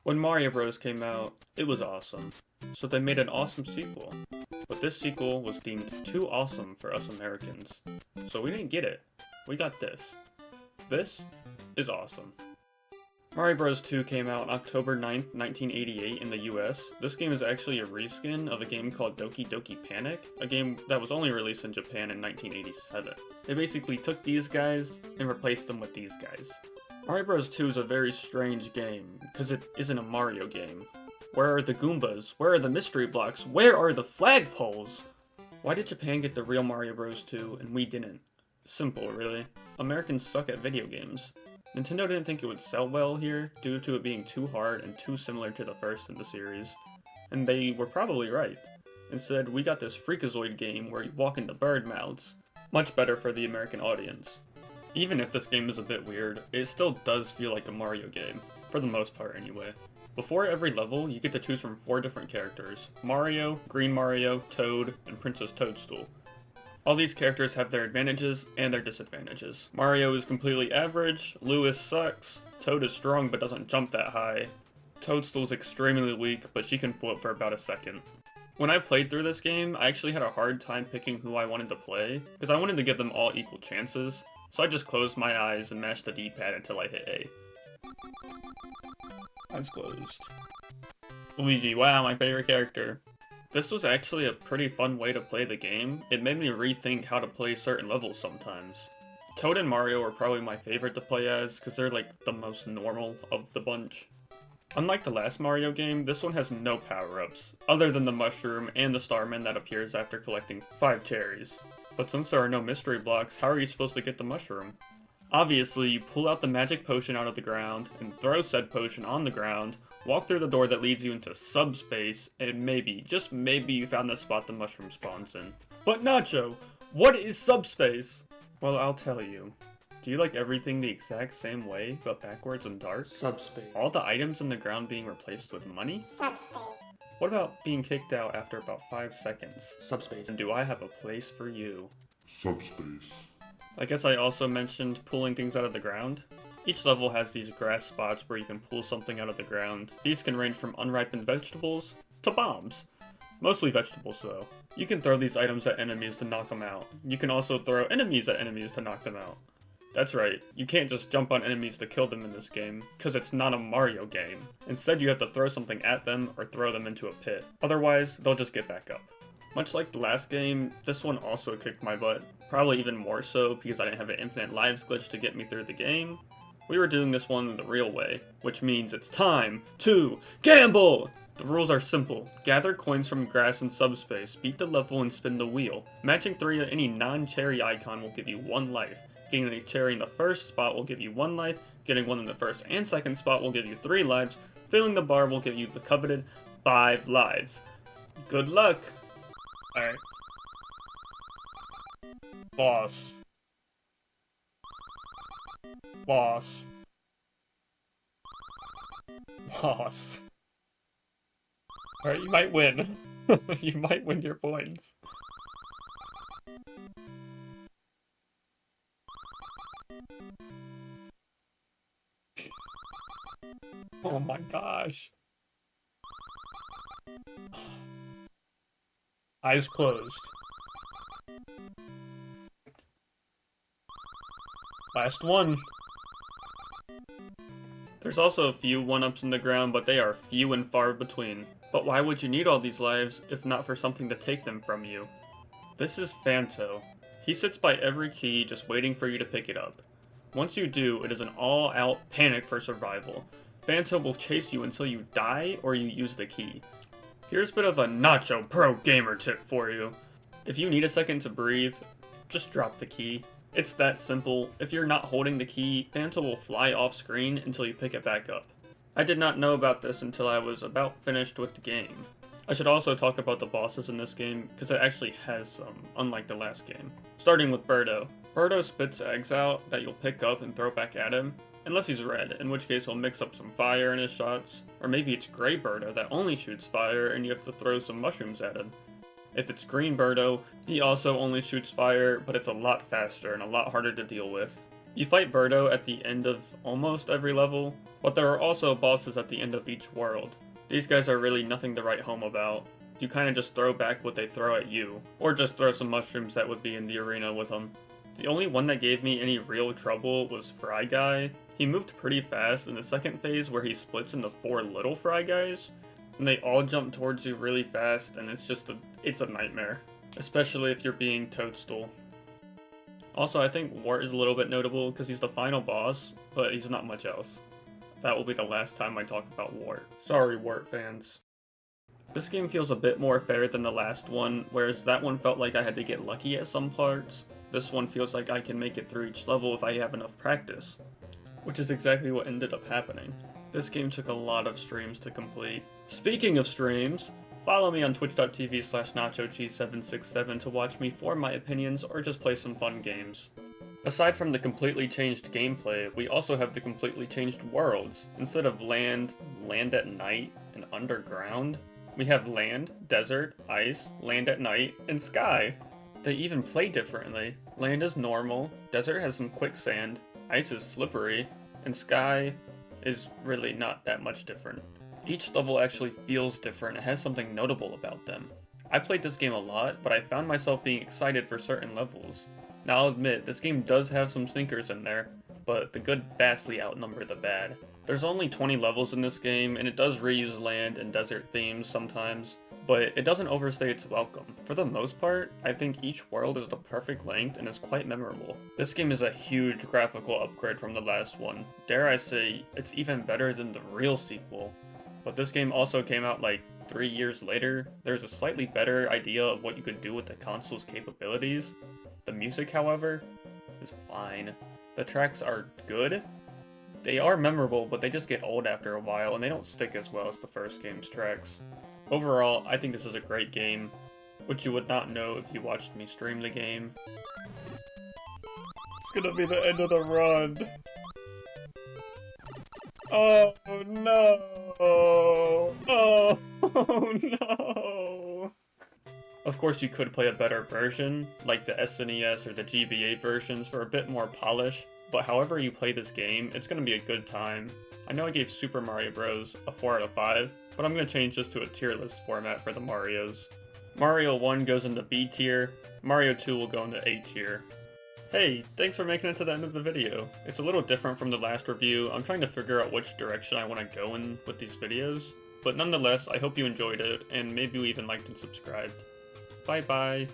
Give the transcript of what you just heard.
When Mario Bros. Came out, it was awesome, so they made an awesome sequel. But this sequel was deemed too awesome for us Americans, so we didn't get it. We got this. This is awesome. Mario Bros. 2 came out October 9th, 1988 in the US. This game is actually a reskin of a game called Doki Doki Panic, a game that was only released in Japan in 1987. They basically took these guys and replaced them with these guys. Mario Bros. 2 is a very strange game, because it isn't a Mario game. Where are the Goombas? Where are the mystery blocks? Where are the flagpoles? Why did Japan get the real Mario Bros. 2 and we didn't? Simple, really. Americans suck at video games. Nintendo didn't think it would sell well here, due to it being too hard and too similar to the first in the series. And they were probably right. Instead, we got this Freakazoid game where you walk into bird mouths. Much better for the American audience. Even if this game is a bit weird, it still does feel like a Mario game, for the most part anyway. Before every level, you get to choose from 4 different characters: Mario, Green Mario, Toad, and Princess Toadstool. All these characters have their advantages and their disadvantages. Mario is completely average, Lewis sucks, Toad is strong but doesn't jump that high, Toadstool's extremely weak, but she can float for about a second. When I played through this game, I actually had a hard time picking who I wanted to play, because I wanted to give them all equal chances, so I just closed my eyes and mashed the D-pad until I hit A. Eyes closed. Luigi, wow, my favorite character. This was actually a pretty fun way to play the game. It made me rethink how to play certain levels sometimes. Toad and Mario are probably my favorite to play as, because they're like the most normal of the bunch. Unlike the last Mario game, this one has no power-ups, other than the mushroom and the Starman that appears after collecting 5 cherries. But since there are no mystery blocks, how are you supposed to get the mushroom? Obviously, you pull out the magic potion out of the ground, and throw said potion on the ground, walk through the door that leads you into subspace, and maybe, just maybe you found the spot the mushroom spawns in. But Nacho, what is subspace? Well, I'll tell you. Do you like everything the exact same way, but backwards and dark? Subspace. All the items in the ground being replaced with money? Subspace. What about being kicked out after about 5 seconds? Subspace. And do I have a place for you? Subspace. I guess I also mentioned pulling things out of the ground. Each level has these grass spots where you can pull something out of the ground. These can range from unripened vegetables to bombs. Mostly vegetables though. You can throw these items at enemies to knock them out. You can also throw enemies at enemies to knock them out. That's right, you can't just jump on enemies to kill them in this game, because it's not a Mario game. Instead you have to throw something at them or throw them into a pit. Otherwise, they'll just get back up. Much like the last game, this one also kicked my butt. Probably even more so because I didn't have an infinite lives glitch to get me through the game. We were doing this one the real way, which means it's time to gamble! The rules are simple. Gather coins from grass in subspace, beat the level and spin the wheel. Matching 3 at any non-cherry icon will give you 1 life. Getting a cherry in the first spot will give you 1 life, getting one in the first and second spot will give you 3 lives, filling the bar will give you the coveted 5 lives. Good luck! Alright. Boss. Boss. Boss. Alright, you might win. You might win your points. Oh my gosh. Eyes closed. Last one. There's also a few 1-ups in the ground, but they are few and far between. But why would you need all these lives if not for something to take them from you? This is Phanto. He sits by every key just waiting for you to pick it up. Once you do, it is an all-out panic for survival. Phanto will chase you until you die or you use the key. Here's a bit of a Nacho Pro Gamer tip for you. If you need a second to breathe, just drop the key. It's that simple. If you're not holding the key, Phanto will fly off screen until you pick it back up. I did not know about this until I was about finished with the game. I should also talk about the bosses in this game, because it actually has some, unlike the last game. Starting with Birdo. Birdo spits eggs out that you'll pick up and throw back at him, unless he's red, in which case he'll mix up some fire in his shots, or maybe it's Grey Birdo that only shoots fire and you have to throw some mushrooms at him. If it's Green Birdo, he also only shoots fire, but it's a lot faster and a lot harder to deal with. You fight Birdo at the end of almost every level, But there are also bosses at the end of each world. These guys are really nothing to write home about. You kinda just throw back what they throw at you, or just throw some mushrooms that would be in the arena with them. The only one that gave me any real trouble was Fry Guy. He moved pretty fast in the second phase where he splits into 4 little Fry Guys, and they all jump towards you really fast, and it's a nightmare. Especially if you're being Toadstool. Also, I think Wart is a little bit notable because he's the final boss, but he's not much else. That will be the last time I talk about Wart. Sorry, Wart fans. This game feels a bit more fair than the last one, whereas that one felt like I had to get lucky at some parts. This one feels like I can make it through each level if I have enough practice, which is exactly what ended up happening. This game took a lot of streams to complete. Speaking of streams, follow me on twitch.tv/nachocheese767 to watch me form my opinions or just play some fun games. Aside from the completely changed gameplay, we also have the completely changed worlds. Instead of land at night, and underground, we have land, desert, ice, land at night, and sky. They even play differently. Land is normal, desert has some quicksand, ice is slippery, and sky is really not that much different. Each level actually feels different and has something notable about them. I played this game a lot, but I found myself being excited for certain levels. Now I'll admit, this game does have some stinkers in there, but the good vastly outnumber the bad. There's only 20 levels in this game, and it does reuse land and desert themes sometimes, but it doesn't overstay its welcome. For the most part, I think each world is the perfect length and is quite memorable. This game is a huge graphical upgrade from the last one. Dare I say, it's even better than the real sequel. But this game also came out like 3 years later. There's a slightly better idea of what you could do with the console's capabilities. The music, however, is fine. The tracks are good. They are memorable, but they just get old after a while, and they don't stick as well as the first game's tracks. Overall, I think this is a great game, which you would not know if you watched me stream the game. It's gonna be the end of the run. Oh no! Oh no! Of course, you could play a better version, like the SNES or the GBA versions for a bit more polish, but however you play this game, it's gonna be a good time. I know I gave Super Mario Bros. A 4 out of 5, but I'm gonna change this to a tier list format for the Marios. Mario 1 goes into B tier, Mario 2 will go into A tier. Hey, thanks for making it to the end of the video. It's a little different from the last review. I'm trying to figure out which direction I want to go in with these videos. But nonetheless, I hope you enjoyed it, and maybe you even liked and subscribed. Bye bye!